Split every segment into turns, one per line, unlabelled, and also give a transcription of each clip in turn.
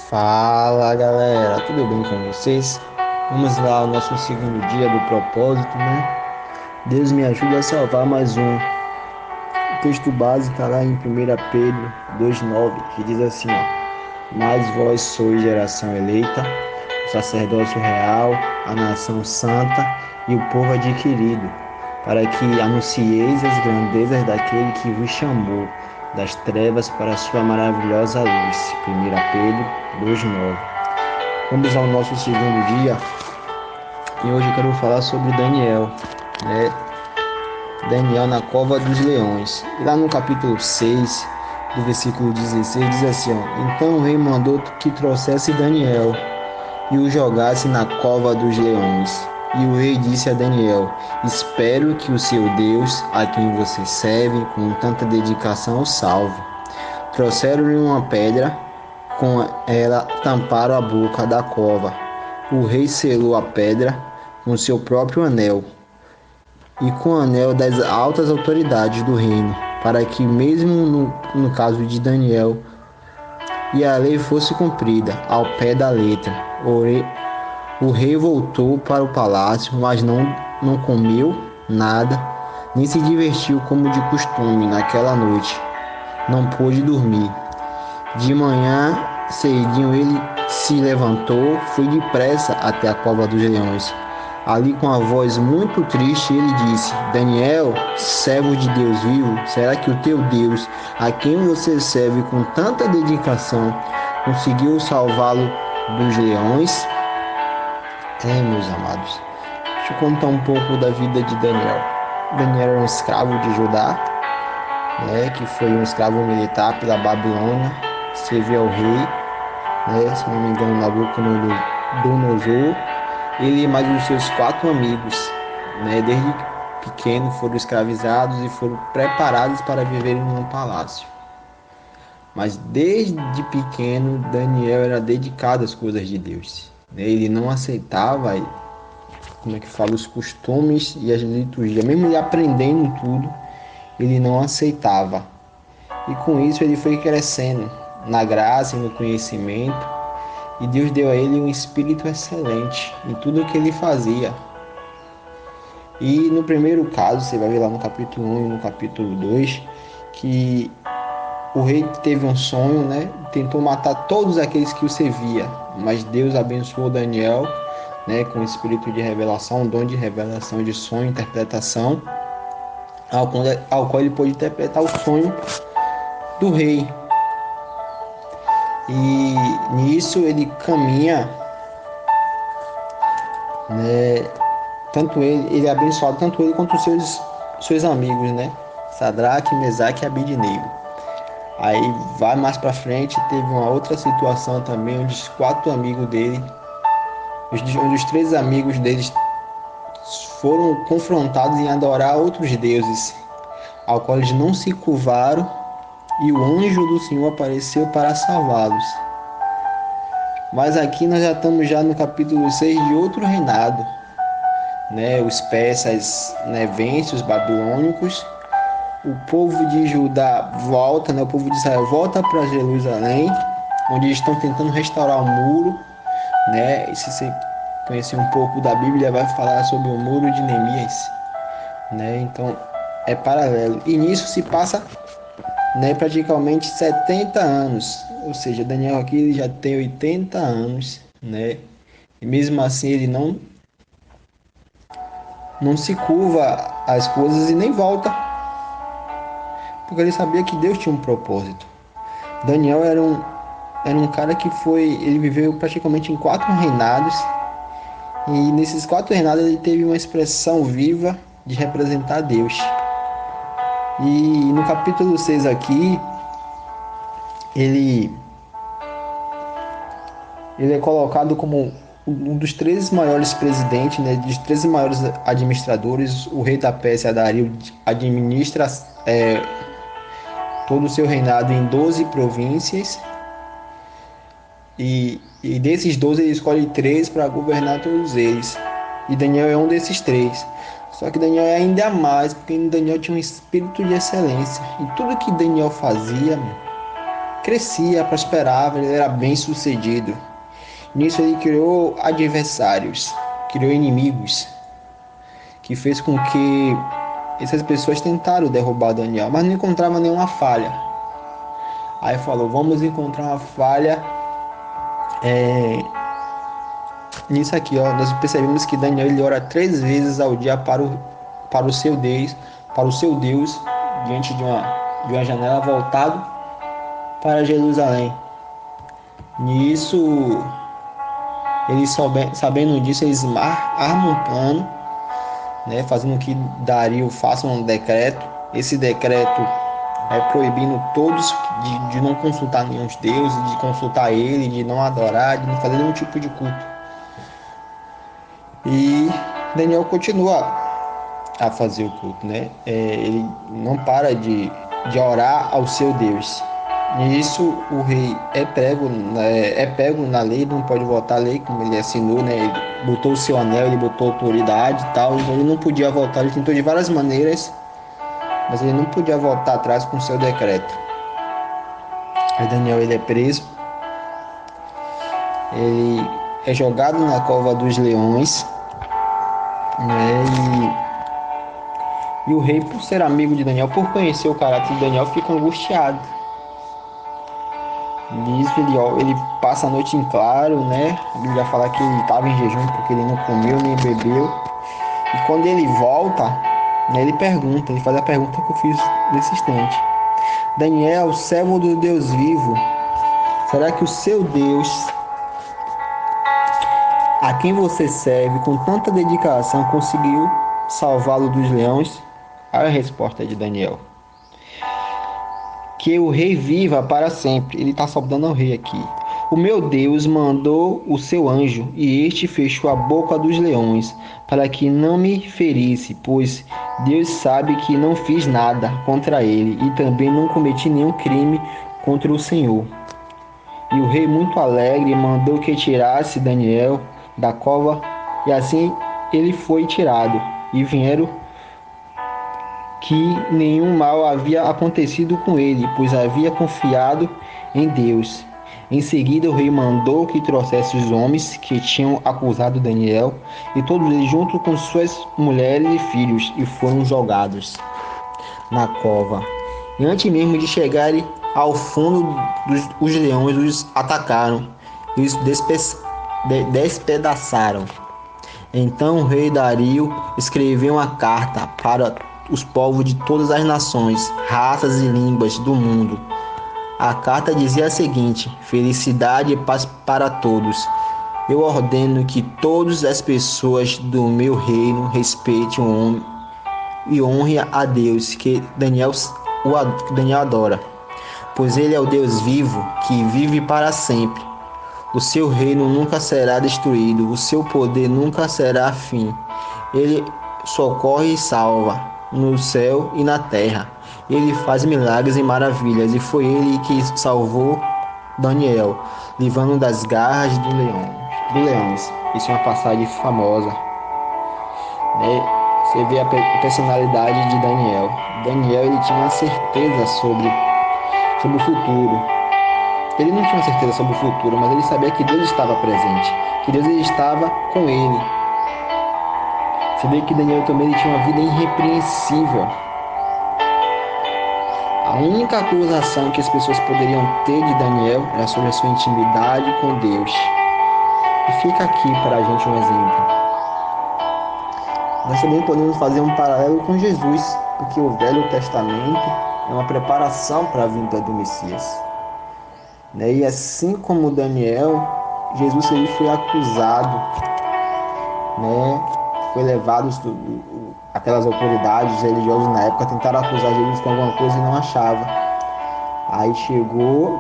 Fala galera, tudo bem com vocês? Vamos lá ao nosso segundo dia do propósito, né? Deus me ajuda a salvar mais um. O texto base está lá em 1 Pedro 2,9, que diz assim, ó: Mas vós sois geração eleita, o sacerdócio real, a nação santa e o povo adquirido, para que anuncieis as grandezas daquele que vos chamou das trevas para a sua maravilhosa luz. 1 Pedro 2,9. Vamos ao nosso segundo dia e hoje eu quero falar sobre Daniel, né? Daniel na cova dos leões. E lá no capítulo 6, do versículo 16, diz assim, ó: Então o rei mandou que trouxesse Daniel e o jogasse na cova dos leões. E o rei disse a Daniel: Espero que o seu Deus, a quem você serve com tanta dedicação, o salve. Trouxeram-lhe uma pedra, com ela tamparam a boca da cova. O rei selou a pedra com seu próprio anel e com o anel das altas autoridades do reino, para que mesmo no caso de Daniel e a lei fosse cumprida ao pé da letra. O rei voltou para o palácio, mas não comeu nada, nem se divertiu como de costume naquela noite. Não pôde dormir. De manhã cedinho ele se levantou, foi depressa até a cova dos leões. Ali com a voz muito triste ele disse: Daniel, servo de Deus vivo, será que o teu Deus, a quem você serve com tanta dedicação, conseguiu salvá-lo dos leões? Meus amados, deixa eu contar um pouco da vida de Daniel. Daniel era um escravo de Judá, né, que foi um escravo militar pela Babilônia, serviu ao rei, né, se não me engano, Nabucodonosor. Ele e mais os seus 4 amigos, né, desde pequeno foram escravizados e foram preparados para viver em um palácio. Mas desde pequeno Daniel era dedicado às coisas de Deus, né? Ele não aceitava, os costumes e as liturgias. Mesmo ele aprendendo tudo, ele não aceitava. E com isso ele foi crescendo na graça e no conhecimento. E Deus deu a ele um espírito excelente em tudo o que ele fazia. E no primeiro caso, você vai ver lá no capítulo 1 e no capítulo 2, que o rei teve um sonho, né? Tentou matar todos aqueles que o servia, mas Deus abençoou Daniel, né, com o espírito de revelação, um dom de revelação, de sonho, interpretação, ao qual ele pôde interpretar o sonho do rei. E nisso ele caminha, né? Tanto ele é abençoado, tanto ele quanto os seus amigos, né? Sadraque, Mesaque e Abidnego. Aí vai mais para frente, teve uma outra situação também, onde os 4 amigos dele, onde os 3 amigos deles foram confrontados em adorar outros deuses, ao qual eles não se curvaram, e o anjo do Senhor apareceu para salvá-los. Mas aqui nós já estamos no capítulo 6 de outro reinado, né? Os persas, né, vencem os babilônicos. O povo de Judá volta, né? O povo de Israel volta para Jerusalém, onde eles estão tentando restaurar o muro, né? E se você conhecer um pouco da Bíblia, vai falar sobre o muro de Neemias, né? Então é paralelo. E nisso se passa, né, praticamente 70 anos. Ou seja, Daniel aqui ele já tem 80 anos, né? E mesmo assim ele não se curva às coisas e nem volta, porque ele sabia que Deus tinha um propósito. Daniel era um cara que ele viveu praticamente em 4 reinados, e nesses 4 reinados ele teve uma expressão viva de representar Deus. E no capítulo 6 aqui, ele é colocado como um dos 13 maiores presidentes, né, dos 13 maiores administradores. O rei da Pérsia, Dario, administra todo o seu reinado em 12 províncias, e desses 12 ele escolhe 3 para governar todos eles, e Daniel é um desses 3. Só que Daniel é ainda mais, porque Daniel tinha um espírito de excelência, e tudo que Daniel fazia, crescia, prosperava, ele era bem sucedido. Nisso ele criou adversários, criou inimigos, que fez com que essas pessoas tentaram derrubar Daniel, mas não encontravam nenhuma falha. Aí falou, vamos encontrar uma falha nisso aqui, ó. Nós percebemos que Daniel ele ora 3 vezes ao dia para o seu Deus, diante de uma janela voltado para Jerusalém. Nisso, eles sabendo disso, eles armam um plano, né, fazendo que Dario faça um decreto. Esse decreto é proibindo todos de não consultar nenhum deuses, de consultar ele, de não adorar, de não fazer nenhum tipo de culto. E Daniel continua a fazer o culto, né? Ele não para de orar ao seu Deus. Nisso o rei é pego na lei, não pode voltar a lei, como ele assinou, né? Ele botou o seu anel, ele botou autoridade e tal, então ele não podia voltar, ele tentou de várias maneiras, mas ele não podia voltar atrás com o seu decreto. Aí Daniel ele é preso, ele é jogado na cova dos leões, né? E o rei, por ser amigo de Daniel, por conhecer o caráter de Daniel, fica angustiado. Nisso ele passa a noite em claro, né? A Bíblia fala que ele estava em jejum porque ele não comeu nem bebeu. E quando ele volta, né, ele faz a pergunta que eu fiz nesse instante. Daniel, servo do Deus vivo, será que o seu Deus, a quem você serve com tanta dedicação, conseguiu salvá-lo dos leões? Olha a resposta de Daniel. Que o rei viva para sempre. Ele está saudando ao rei aqui. O meu Deus mandou o seu anjo, e este fechou a boca dos leões, para que não me ferisse, pois Deus sabe que não fiz nada contra ele, e também não cometi nenhum crime contra o Senhor. E o rei, muito alegre, mandou que tirasse Daniel da cova, e assim ele foi tirado, e vieram que nenhum mal havia acontecido com ele, pois havia confiado em Deus. Em seguida, o rei mandou que trouxesse os homens que tinham acusado Daniel, e todos eles, junto com suas mulheres e filhos, e foram jogados na cova. E antes mesmo de chegarem ao fundo, os leões os atacaram e os despedaçaram. Então o rei Dario escreveu uma carta para os povos de todas as nações, raças e línguas do mundo. A carta dizia o seguinte: felicidade e paz para todos. Eu ordeno que todas as pessoas do meu reino respeitem o homem e honrem a Deus, que Daniel adora, pois ele é o Deus vivo, que vive para sempre. O seu reino nunca será destruído, o seu poder nunca será fim. Ele socorre e salva no céu e na terra. Ele faz milagres e maravilhas, e foi ele que salvou Daniel, livrando das garras do leões. Isso é uma passagem famosa, né? Você vê a personalidade de Daniel. Daniel ele tinha uma certeza sobre o futuro. Ele não tinha certeza sobre o futuro, mas ele sabia que Deus estava presente, que Deus estava com ele. Você vê que Daniel também ele tinha uma vida irrepreensível. A única acusação que as pessoas poderiam ter de Daniel era sobre a sua intimidade com Deus. E fica aqui para a gente um exemplo. Nós também podemos fazer um paralelo com Jesus, porque o Velho Testamento é uma preparação para a vinda do Messias. E assim como Daniel, Jesus ele foi acusado, foi levado, aquelas autoridades religiosas na época tentaram acusar Jesus com alguma coisa e não achava. Aí chegou,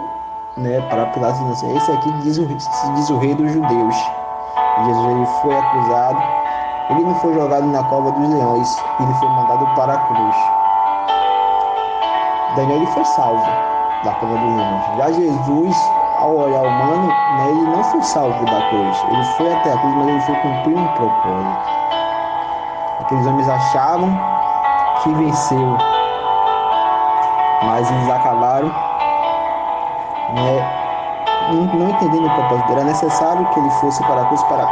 para Pilatos e disse: esse aqui se diz o rei dos judeus. E Jesus ele foi acusado, ele não foi jogado na cova dos leões, ele foi mandado para a cruz. Daniel ele foi salvo da cova dos leões. Já Jesus, ao olhar humano, ele não foi salvo da cruz. Ele foi até a cruz, mas ele foi cumprir um propósito. Aqueles homens achavam que venceu, mas eles acabaram né? Não entendendo o propósito dele, era necessário que ele fosse para a cruz para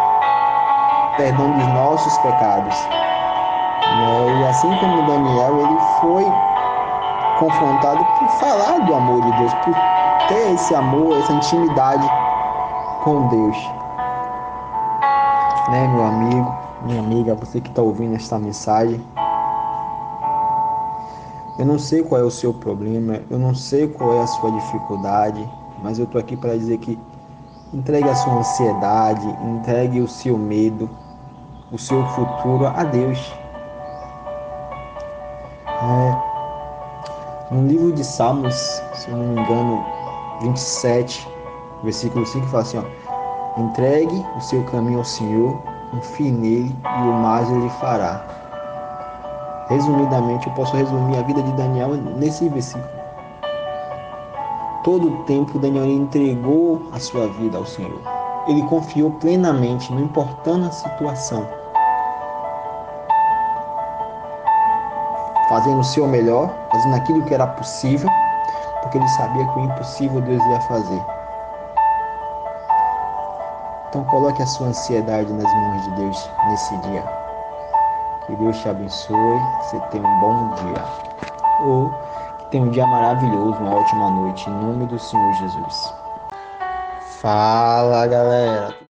perdão dos nossos pecados, né? E assim como Daniel, ele foi confrontado por falar do amor de Deus, por ter esse amor, essa intimidade com Deus, né, meu amigo, minha amiga, você que está ouvindo esta mensagem. Eu não sei qual é o seu problema, eu não sei qual é a sua dificuldade, mas eu estou aqui para dizer que entregue a sua ansiedade, entregue o seu medo, o seu futuro a Deus. No livro de Salmos, se eu não me engano, 27, versículo 5, fala assim, ó, entregue o seu caminho ao Senhor, confie nele e o mais ele fará. Resumidamente, eu posso resumir a vida de Daniel nesse versículo. Todo o tempo, Daniel entregou a sua vida ao Senhor. Ele confiou plenamente, não importando a situação, fazendo o seu melhor, fazendo aquilo que era possível, porque ele sabia que o impossível Deus ia fazer. Então coloque a sua ansiedade nas mãos de Deus nesse dia. Que Deus te abençoe, que você tenha um bom dia. Ou que tenha um dia maravilhoso, uma ótima noite, em nome do Senhor Jesus. Fala, galera!